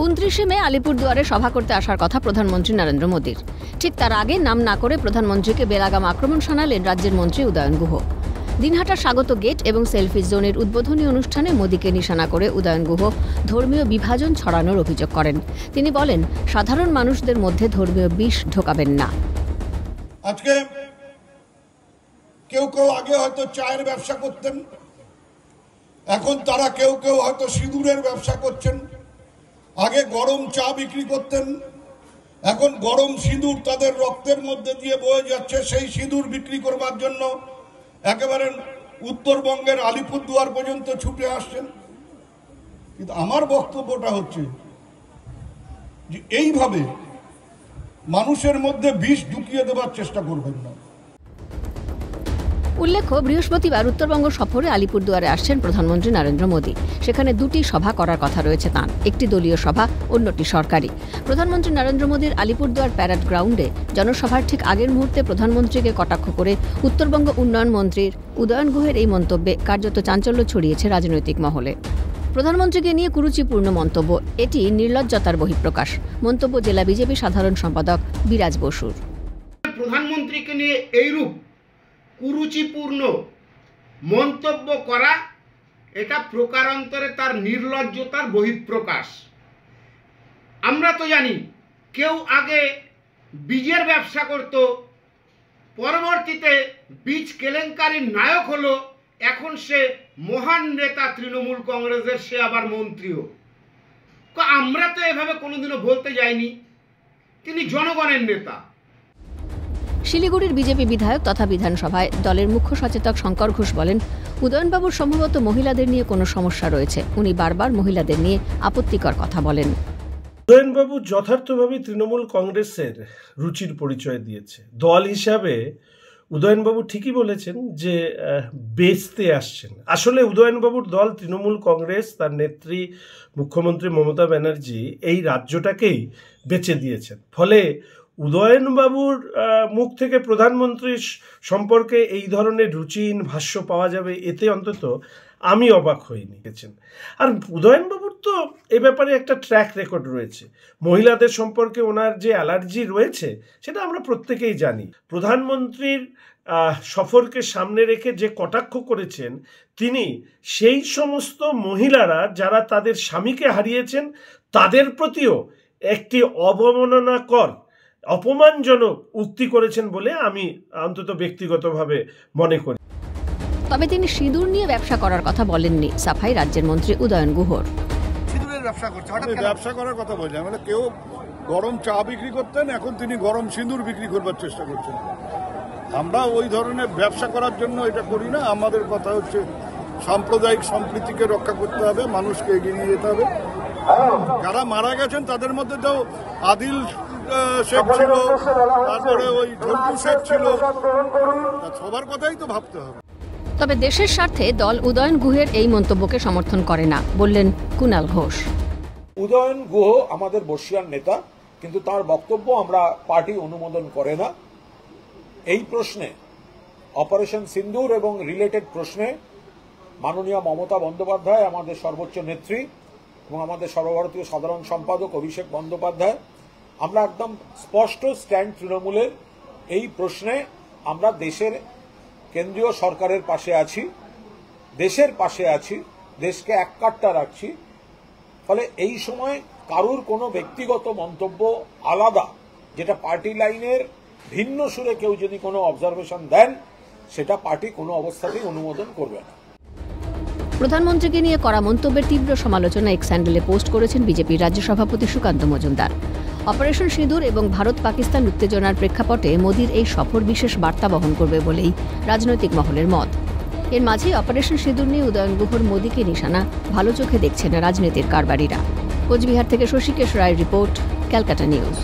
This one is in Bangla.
29 মে আলিপুরদুয়ারে সভা করতে আসার কথা প্রধানমন্ত্রী নরেন্দ্র মোদীর। ঠিক তার আগে নাম না করে প্রধানমন্ত্রীকে বেলাগাম আক্রমণ শানালেন রাজ্যের মন্ত্রী উদয়ন গুহ। দিনহাটার স্বাগত গেট এবং সেলফি জোনের উদ্বোধনী অনুষ্ঠানে মোদীকে নিশানা করে উদয়ন গুহ ধর্মীয় বিভাজন ছড়ানোর অভিযোগ করেন। তিনি বলেন, সাধারণ মানুষদের মধ্যে ধর্মীয় বিষ ঢোকাবেন না। আজকে কেউ কেউ আগে হয়তো চায়ের ব্যবসা করতেন, এখন তারা কেউ কেউ হয়তো সিঁদুরের ব্যবসা করছেন। আগে গরম চা বিক্রি করতেন, এখন গরম সিঁদুর তাদের রক্তের মধ্যে দিয়ে বয়ে যাচ্ছে। সেই সিঁদুর বিক্রি করবার জন্য একেবারে উত্তরবঙ্গের আলিপুরদুয়ার পর্যন্ত ছুটে আসছেন। কিন্তু আমার বক্তব্যটা হচ্ছে যে এইভাবে মানুষের মধ্যে বিষ ঢুকিয়ে দেওয়ার চেষ্টা করবেন না। উল্লেখ্য, বৃহস্পতিবার উত্তরবঙ্গ সফরে আলিপুরদুয়ারে আসছেন প্রধানমন্ত্রী নরেন্দ্র মোদী। সেখানে দুটি সভা করার কথা রয়েছে তাঁর, একটি দলীয় সভা, অন্যটি সরকারি। প্রধানমন্ত্রী নরেন্দ্র মোদীর আলিপুরদুয়ার প্যারেড গ্রাউন্ডে জনসভার ঠিক আগের মুহূর্তে প্রধানমন্ত্রীকে কটাক্ষ করে উত্তরবঙ্গ উন্নয়ন মন্ত্রীর উদয়ন গুহের এই মন্তব্যে কার্যত চাঞ্চল্য ছড়িয়েছে রাজনৈতিক মহলে। প্রধানমন্ত্রীকে নিয়ে কুরুচিপূর্ণ মন্তব্য, এটি নির্লজ্জতার বহিঃপ্রকাশ। মন্তব্য জেলা বিজেপি সাধারণ সম্পাদক বিরাজ বসুর। প্রধানমন্ত্রীকে নিয়ে এইরূপ কুরুচিপূর্ণ মন্তব্য করা, এটা প্রকারান্তরে তার নির্লজ্জতার বহিঃপ্রকাশ। আমরা তো জানি, কেউ আগে বীজের ব্যবসা করত, পরবর্তীতে বীজ কেলেঙ্কারির নায়ক হলো, এখন সে মহান নেতা তৃণমূল কংগ্রেসের, সে আবার মন্ত্রীও। আমরা তো এভাবে কোনোদিনও বলতে যাইনি। তিনি জনগণের নেতা। শিলিগুড়ির বিজেপি বিধায়ক তথা বিধানসভায় দলের মুখ্য সচেতক শঙ্কর ঘোষ বলেন, উদয়নবাবুর সম্ভবত মহিলাদের নিয়ে কোনো সমস্যা রয়েছে। উনি বারবার মহিলাদের নিয়ে আপত্তিকর কথা বলেন। উদয়নবাবু যথার্থভাবে তৃণমূল কংগ্রেসের রুচির পরিচয় দিয়েছে। দল হিসাবে উদয়নবাবু ঠিকই বলেছেন যে বেচতে আসছেন। আসলে উদয়নবাবুর দল তৃণমূল কংগ্রেস, তার নেত্রী মুখ্যমন্ত্রী মমতা ব্যানার্জি এই রাজ্যটাকেই বেচে দিয়েছেন। ফলে উদয়নবাবুর মুখ থেকে প্রধানমন্ত্রী সম্পর্কে এই ধরনের রুচিহীন ভাষ্য পাওয়া যাবে, এতে অন্তত আমি অবাক হইনি। আর উদয়নবাবুর তো এ ব্যাপারে একটা ট্র্যাক রেকর্ড রয়েছে। মহিলাদের সম্পর্কে ওনার যে অ্যালার্জি রয়েছে সেটা আমরা প্রত্যেকেই জানি। প্রধানমন্ত্রীর সফরকে সামনে রেখে যে কটাক্ষ করেছেন তিনি, সেই সমস্ত মহিলারা যারা তাদের স্বামীকে হারিয়েছেন তাদের প্রতিও একটি অবমাননাকর, অপমানজনক উক্তি করেছেন বলে আমি অন্তত ব্যক্তিগতভাবে মনে করি। তবে তিনি সিঁদুর নিয়ে ব্যবসা করার কথা বলেননি। সাফাই রাজ্যের মন্ত্রী উদয়ন গুহর। সিঁদুরের ব্যবসা করছে, ব্যবসা করার কথা বলছেন মানে কেউ গরম চা বিক্রি করতেন, এখন তিনি গরম সিঁদুর বিক্রি করবার চেষ্টা করছেন। আমরা ওই ধরনের ব্যবসা করার জন্য এটা করি না। আমাদের কথা হচ্ছে সাম্প্রদায়িক সম্প্রীতিকে রক্ষা করতে হবে, মানুষকে এগিয়ে নিয়ে যেতে হবে। যারা মারা গেছেন তাদের মধ্যে তো আদিল শেখ ছিল, তারপরে ওই ঝন্টু শেখ ছিল, সবার কথাই তো ভাবতে হবে। তবে দেশের স্বার্থে দল উদয়ন গুহের এই মন্তব্যকে সমর্থন করে না, বললেন কুণাল ঘোষ। উদয়ন গুহ আমাদের বর্ষীয়ান নেতা, কিন্তু তার বক্তব্য আমরা পার্টি অনুমোদন করে না। এই প্রশ্নে, অপারেশন সিন্দুর এবং রিলেটেড প্রশ্নে মাননীয় মমতা বন্দ্যোপাধ্যায়, আমাদের সর্বোচ্চ নেত্রী, এবং আমাদের সর্বভারতীয় সাধারণ সম্পাদক অভিষেক বন্দ্যোপাধ্যায়, আমরা একদম স্পষ্ট স্ট্যান্ড তৃণমূলের এই প্রশ্নে। আমরা দেশের কেন্দ্রীয় সরকারের পাশে আছি, দেশের পাশে আছি, দেশকে এককাট্টা রাখছি। ফলে এই সময় কারুর কোনো ব্যক্তিগত মন্তব্য আলাদা, যেটা পার্টি লাইনের ভিন্ন সুরে কেউ যদি কোনো অবজারভেশন দেন, সেটা পার্টি কোনো অবস্থাতেই অনুমোদন করবে না। প্রধানমন্ত্রীকে নিয়ে করা মন্তব্যের তীব্র সমালোচনা এক্স হ্যান্ডেলে পোস্ট করেছেন বিজেপির রাজ্য সভাপতি সুকান্ত মজুমদার। অপারেশন সিঁদুর এবং ভারত পাকিস্তান উত্তেজনার প্রেক্ষাপটে মোদীর এই সফর বিশেষ বার্তা বহন করবে বলেই রাজনৈতিক মহলের মত। এর মাঝেই অপারেশন সিঁদুর নিয়ে উদয়ন গুহর মোদীকে নিশানা ভালো চোখে দেখছেন রাজনীতির কারবারিরা। কোচবিহার থেকে শশীকেশ রায়ের রিপোর্ট, ক্যালকাটা নিউজ।